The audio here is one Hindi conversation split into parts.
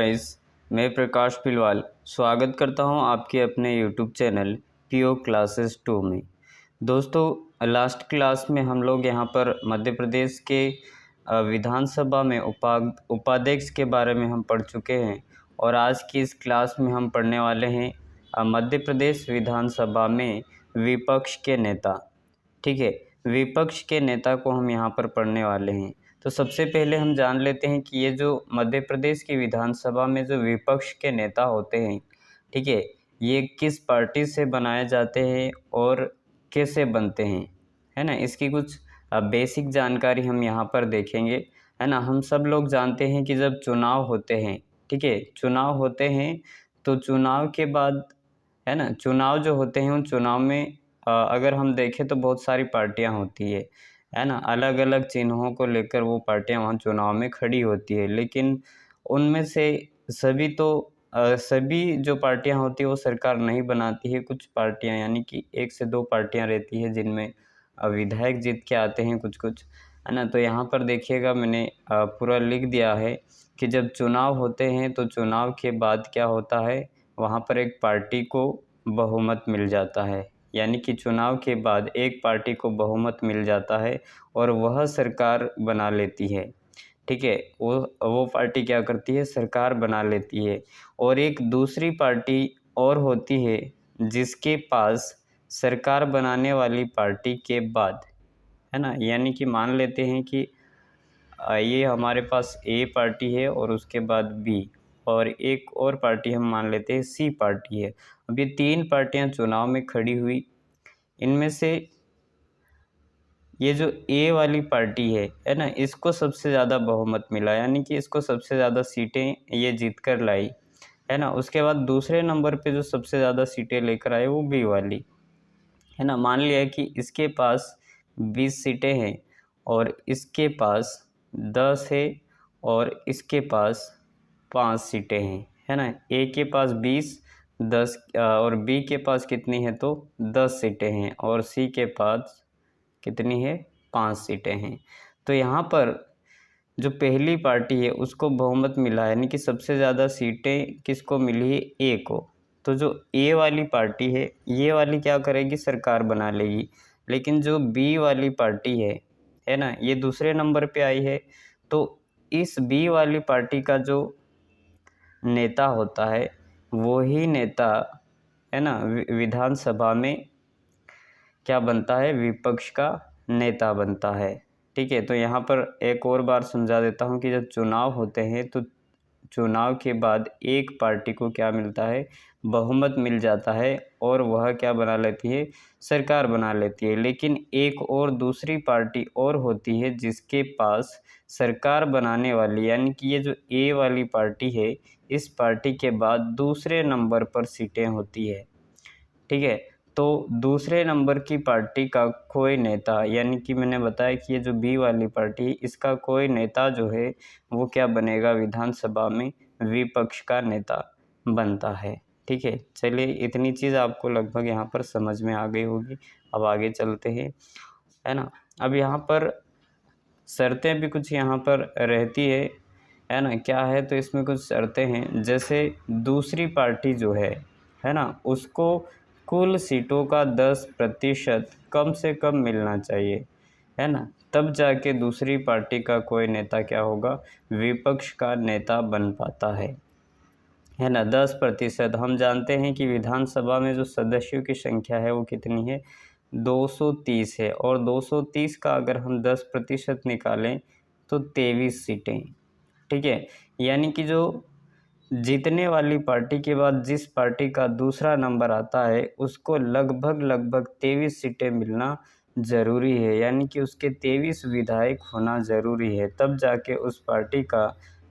गाइस, मैं प्रकाश पिलवाल स्वागत करता हूं आपके अपने यूट्यूब चैनल पीओ क्लासेस 2 में। दोस्तों, लास्ट क्लास में हम लोग यहां पर मध्य प्रदेश के विधानसभा में उपाध्यक्ष के बारे में हम पढ़ चुके हैं और आज की इस क्लास में हम पढ़ने वाले हैं मध्य प्रदेश विधानसभा में विपक्ष के नेता। ठीक है, विपक्ष के नेता को हम यहाँ पर पढ़ने वाले हैं। तो सबसे पहले हम जान लेते हैं कि ये जो मध्य प्रदेश की विधानसभा में जो विपक्ष के नेता होते हैं, ठीक है, ये किस पार्टी से बनाए जाते हैं और कैसे बनते हैं, है ना। इसकी कुछ बेसिक जानकारी हम यहाँ पर देखेंगे, है ना। हम सब लोग जानते हैं कि जब चुनाव होते हैं, ठीक है, चुनाव होते हैं तो चुनाव के बाद, है ना, चुनाव जो होते हैं उन चुनाव में अगर हम देखें तो बहुत सारी पार्टियां होती है ना। अलग अलग चिन्हों को लेकर वो पार्टियां वहाँ चुनाव में खड़ी होती है, लेकिन उनमें से सभी जो पार्टियां होती है वो सरकार नहीं बनाती है। कुछ पार्टियां यानी कि 1 से 2 पार्टियां रहती है जिनमें विधायक जीत के आते हैं कुछ कुछ, है ना। तो यहाँ पर देखिएगा मैंने पूरा लिख दिया है कि जब चुनाव होते हैं तो चुनाव के बाद क्या होता है, वहाँ पर एक पार्टी को बहुमत मिल जाता है, यानी कि चुनाव के बाद एक पार्टी को बहुमत मिल जाता है और वह सरकार बना लेती है। ठीक है, वो पार्टी क्या करती है, सरकार बना लेती है। और एक दूसरी पार्टी और होती है जिसके पास सरकार बनाने वाली पार्टी के बाद, है ना, यानी कि मान लेते हैं कि ये हमारे पास ए पार्टी है और उसके बाद बी और एक और पार्टी हम मान लेते हैं सी पार्टी है। अब ये 3 पार्टियां चुनाव में खड़ी हुई, इनमें से ये जो ए वाली पार्टी है ना, इसको सबसे ज़्यादा बहुमत मिला, यानी कि इसको सबसे ज़्यादा सीटें ये जीत कर लाई, है ना। उसके बाद दूसरे नंबर पे जो सबसे ज़्यादा सीटें लेकर आए वो बी वाली, है ना। मान लिया कि इसके पास 20 सीटें हैं और इसके पास 10 है और इसके पास 5 सीटें हैं, है ना। ए के पास 20, 10 और बी के पास कितनी है तो 10 सीटें हैं और सी के पास कितनी है, 5 सीटें हैं। तो यहाँ पर जो पहली पार्टी है उसको बहुमत मिला है, यानी कि सबसे ज़्यादा सीटें किसको मिली है, ए को। तो जो ए वाली पार्टी है ये वाली क्या करेगी, सरकार बना लेगी। लेकिन जो बी वाली पार्टी है ना, ये दूसरे नंबर पे आई है। तो इस बी वाली पार्टी का जो नेता होता है वही नेता, है ना, विधानसभा में क्या बनता है, विपक्ष का नेता बनता है। ठीक है, तो यहाँ पर एक और बार समझा देता हूँ कि जब चुनाव होते हैं तो चुनाव के बाद एक पार्टी को क्या मिलता है, बहुमत मिल जाता है और वह क्या बना लेती है, सरकार बना लेती है। लेकिन एक और दूसरी पार्टी और होती है जिसके पास सरकार बनाने वाली, यानी कि ये जो ए वाली पार्टी है इस पार्टी के बाद दूसरे नंबर पर सीटें होती है। ठीक है, तो दूसरे नंबर की पार्टी का कोई नेता, यानी कि मैंने बताया कि ये जो बी वाली पार्टी इसका कोई नेता जो है वो क्या बनेगा, विधानसभा में विपक्ष का नेता बनता है। ठीक है, चलिए इतनी चीज़ आपको लगभग यहाँ पर समझ में आ गई होगी। अब आगे चलते हैं, है ना। अब यहाँ पर शर्तें भी कुछ यहाँ पर रहती है ना। क्या है तो इसमें कुछ शर्तें हैं, जैसे दूसरी पार्टी जो है ना, उसको कुल सीटों का 10% कम से कम मिलना चाहिए, है ना। तब जाके दूसरी पार्टी का कोई नेता क्या होगा, विपक्ष का नेता बन पाता है ना। 10%। हम जानते हैं कि विधानसभा में जो सदस्यों की संख्या है वो कितनी है, 230 है और 230 का अगर हम 10% निकालें तो 23 सीटें। ठीक है, यानी कि जो जीतने वाली पार्टी के बाद जिस पार्टी का दूसरा नंबर आता है उसको लगभग 23 सीटें मिलना ज़रूरी है, यानी कि उसके 23 विधायक होना ज़रूरी है, तब जाके उस पार्टी का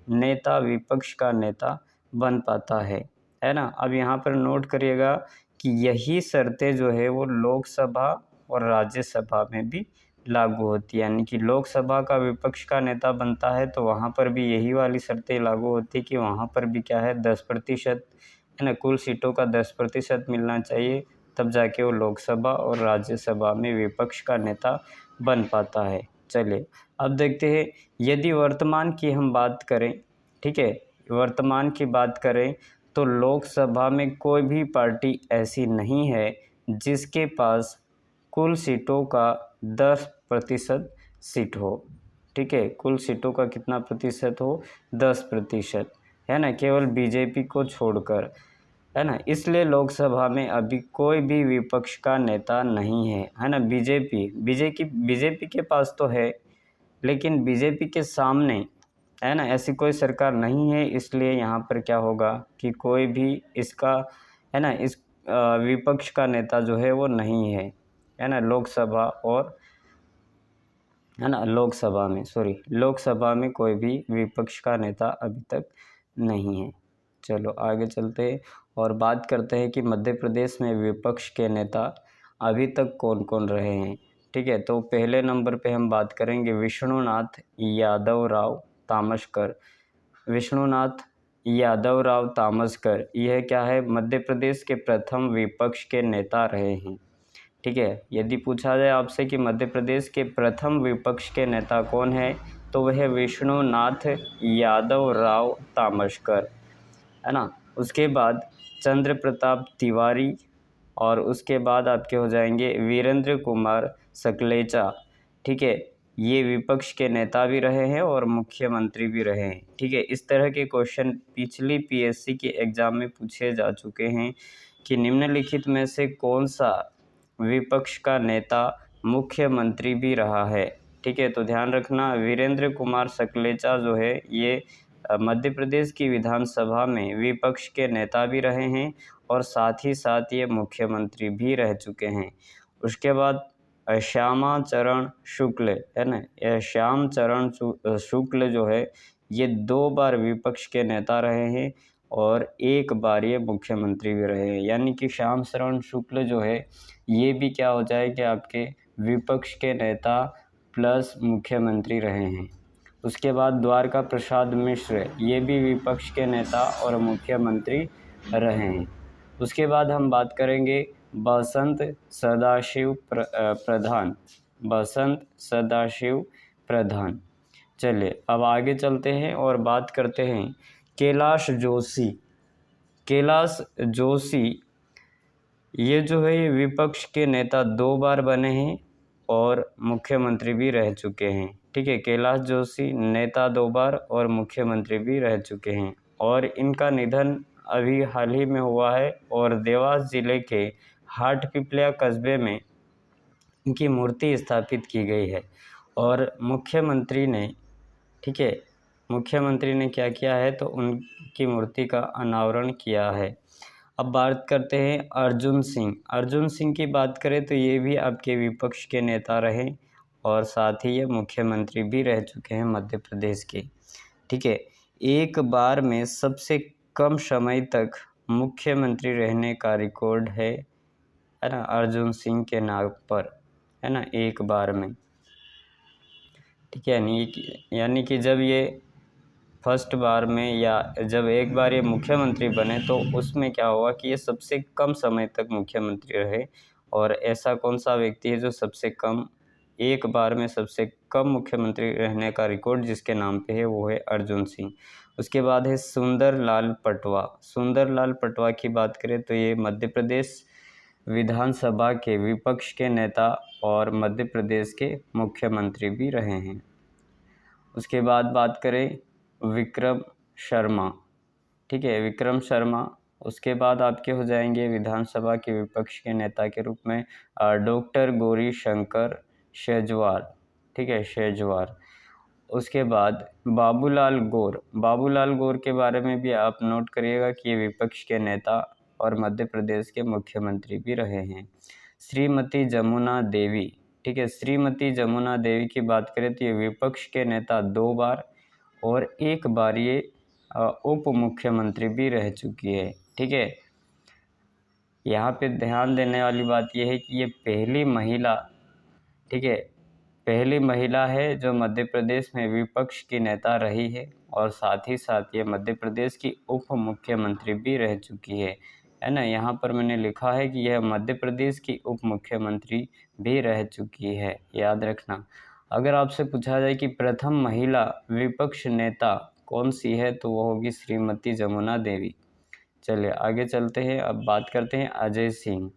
नेता विपक्ष का नेता बन पाता है ना। अब यहाँ पर नोट करिएगा कि यही शर्तें जो है वो लोकसभा और राज्यसभा में भी लागू होती है, यानी कि लोकसभा का विपक्ष का नेता बनता है तो वहाँ पर भी यही वाली शर्तें लागू होती है कि वहाँ पर भी क्या है, 10%, है ना, कुल सीटों का 10% मिलना चाहिए, तब जाके वो लोकसभा और राज्यसभा में विपक्ष का नेता बन पाता है। चलिए अब देखते हैं, यदि वर्तमान की हम बात करें, ठीक है, वर्तमान की बात करें तो लोकसभा में कोई भी पार्टी ऐसी नहीं है जिसके पास कुल सीटों का 10% सीट हो। ठीक है, कुल सीटों का कितना प्रतिशत हो? 10%, है ना, केवल बीजेपी को छोड़कर, है ना। इसलिए लोकसभा में अभी कोई भी विपक्ष का नेता नहीं है ना। बीजेपी के पास तो है, लेकिन बीजेपी के सामने, है ना, ऐसी कोई सरकार नहीं है। इसलिए यहाँ पर क्या होगा कि कोई भी इसका, है ना, इस विपक्ष का नेता जो है वो नहीं है ना, लोकसभा और, है ना, लोकसभा में कोई भी विपक्ष का नेता अभी तक नहीं है। चलो आगे चलते हैं और बात करते हैं कि मध्य प्रदेश में विपक्ष के नेता अभी तक कौन कौन रहे हैं। ठीक है, तो पहले नंबर पे हम बात करेंगे विष्णुनाथ यादव राव तामस्कर। विष्णुनाथ यादव राव तामस्कर, यह क्या है, मध्य प्रदेश के प्रथम विपक्ष के नेता रहे हैं। ठीक है, यदि पूछा जाए आपसे कि मध्य प्रदेश के प्रथम विपक्ष के नेता कौन है, तो वह विष्णुनाथ यादव राव तामस्कर, है ना। उसके बाद चंद्र प्रताप तिवारी, और उसके बाद आपके हो जाएंगे वीरेंद्र कुमार सकलेचा। ठीक है, ये विपक्ष के नेता भी रहे हैं और मुख्यमंत्री भी रहे हैं। ठीक है, इस तरह के क्वेश्चन पिछली पीएससी के एग्ज़ाम में पूछे जा चुके हैं कि निम्नलिखित में से कौन सा विपक्ष का नेता मुख्यमंत्री भी रहा है। ठीक है, तो ध्यान रखना, वीरेंद्र कुमार सकलेचा जो है ये मध्य प्रदेश की विधानसभा में विपक्ष के नेता भी रहे हैं और साथ ही साथ ये मुख्यमंत्री भी रह चुके हैं। उसके बाद श्यामा चरण शुक्ल, है ना, यह श्याम चरण शुक्ल जो है ये 2 बार विपक्ष के नेता रहे हैं और 1 बार ये मुख्यमंत्री भी रहे हैं। यानी कि श्याम चरण शुक्ल जो है ये भी क्या हो जाएगा, आपके विपक्ष के नेता प्लस मुख्यमंत्री रहे हैं। उसके बाद द्वारका प्रसाद मिश्र, ये भी विपक्ष के नेता और मुख्यमंत्री रहे हैं। उसके बाद हम बात करेंगे बसंत सदाशिव प्रधान। चलिए अब आगे चलते हैं और बात करते हैं कैलाश जोशी। ये जो है ये विपक्ष के नेता 2 बार बने हैं और मुख्यमंत्री भी रह चुके हैं। ठीक है, कैलाश जोशी नेता 2 बार और मुख्यमंत्री भी रह चुके हैं और इनका निधन अभी हाल ही में हुआ है और देवास जिले के हाटपिपलिया कस्बे में इनकी मूर्ति स्थापित की गई है और मुख्यमंत्री ने, ठीक है, मुख्यमंत्री ने क्या किया है, तो उनकी मूर्ति का अनावरण किया है। अब बात करते हैं अर्जुन सिंह की बात करें तो ये भी आपके विपक्ष के नेता रहे और साथ ही ये मुख्यमंत्री भी रह चुके हैं मध्य प्रदेश के। ठीक है, 1 बार में सबसे कम समय तक मुख्यमंत्री रहने का रिकॉर्ड है ना, अर्जुन सिंह के नाम पर, है ना, 1 बार में। ठीक है, यानी कि जब ये फर्स्ट बार में या जब 1 बार ये मुख्यमंत्री बने तो उसमें क्या हुआ कि ये सबसे कम समय तक मुख्यमंत्री रहे। और ऐसा कौन सा व्यक्ति है जो सबसे कम 1 बार में सबसे कम मुख्यमंत्री रहने का रिकॉर्ड जिसके नाम पे है, वो है अर्जुन सिंह। उसके बाद है सुंदरलाल पटवा की बात करें तो ये मध्य प्रदेश विधानसभा के विपक्ष के नेता और मध्य प्रदेश के मुख्यमंत्री भी रहे हैं। उसके बाद बात करें विक्रम शर्मा। ठीक है, विक्रम शर्मा। उसके बाद आपके हो जाएंगे विधानसभा के विपक्ष के नेता के रूप में डॉक्टर गौरी शंकर शेजवार। ठीक है, शेजवार। उसके बाद बाबूलाल गौर के बारे में भी आप नोट करिएगा कि ये विपक्ष के नेता और मध्य प्रदेश के मुख्यमंत्री भी रहे हैं। श्रीमती जमुना देवी। ठीक है, श्रीमती जमुना देवी की बात करें तो ये विपक्ष के नेता 2 बार और 1 बार ये उप मुख्यमंत्री भी रह चुकी है। ठीक है, यहाँ पे ध्यान देने वाली बात यह है कि ये पहली महिला, ठीक है, पहली महिला है जो मध्य प्रदेश में विपक्ष की नेता रही है और साथ ही साथ ये मध्य प्रदेश की उप मुख्यमंत्री भी रह चुकी है ना। यहाँ पर मैंने लिखा है कि यह मध्य प्रदेश की उप मुख्यमंत्री भी रह चुकी है, याद रखना। अगर आपसे पूछा जाए कि प्रथम महिला विपक्ष नेता कौन सी है, तो वो होगी श्रीमती जमुना देवी। चलिए आगे चलते हैं, अब बात करते हैं अजय सिंह।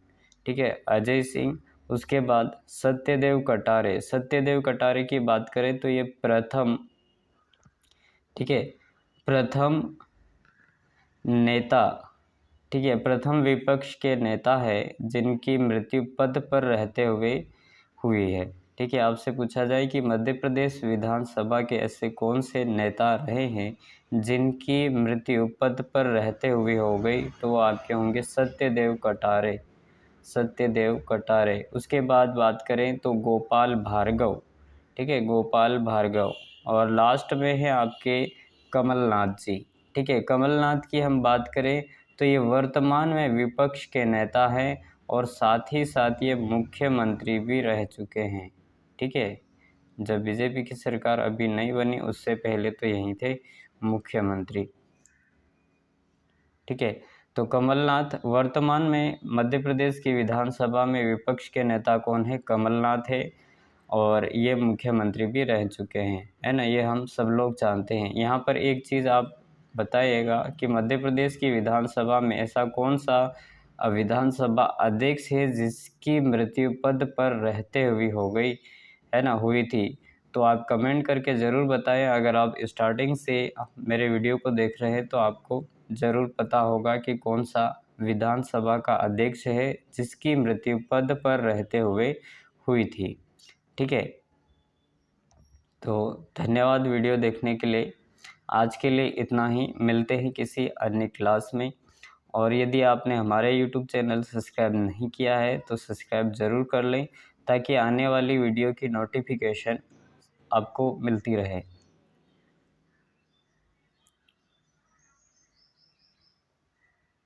ठीक है, अजय सिंह। उसके बाद सत्यदेव कटारे। सत्यदेव कटारे की बात करें तो ये प्रथम, ठीक है, प्रथम नेता, ठीक है, प्रथम विपक्ष के नेता है जिनकी मृत्यु पद पर रहते हुए हुई है। ठीक है, आपसे पूछा जाए कि मध्य प्रदेश विधानसभा के ऐसे कौन से नेता रहे हैं जिनकी मृत्यु पद पर रहते हुए हो गई, तो वो आपके होंगे सत्यदेव कटारे। सत्यदेव कटारे। उसके बाद बात करें तो गोपाल भार्गव। ठीक है, गोपाल भार्गव। और लास्ट में है आपके कमलनाथ जी। ठीक है, कमलनाथ की हम बात करें तो ये वर्तमान में विपक्ष के नेता हैं और साथ ही साथ ये मुख्यमंत्री भी रह चुके हैं। ठीक है, जब बीजेपी की सरकार अभी नहीं बनी उससे पहले तो यही थे मुख्यमंत्री। ठीक है, तो कमलनाथ वर्तमान में मध्य प्रदेश की विधानसभा में विपक्ष के नेता कौन है? कमलनाथ है, और ये मुख्यमंत्री भी रह चुके हैं, है ना, ये हम सब लोग जानते हैं। यहाँ पर एक चीज़ आप बताइएगा कि मध्य प्रदेश की विधानसभा में ऐसा कौन सा विधानसभा अध्यक्ष है जिसकी मृत्यु पद पर रहते हुए हो गई, है ना, हुई थी। तो आप कमेंट करके ज़रूर बताएं। अगर आप स्टार्टिंग से मेरे वीडियो को देख रहे हैं तो आपको ज़रूर पता होगा कि कौन सा विधानसभा का अध्यक्ष है जिसकी मृत्यु पद पर रहते हुए हुई थी। ठीक है, तो धन्यवाद वीडियो देखने के लिए। आज के लिए इतना ही, मिलते हैं किसी अन्य क्लास में। और यदि आपने हमारे YouTube चैनल सब्सक्राइब नहीं किया है तो सब्सक्राइब ज़रूर कर लें ताकि आने वाली वीडियो की नोटिफिकेशन आपको मिलती रहे।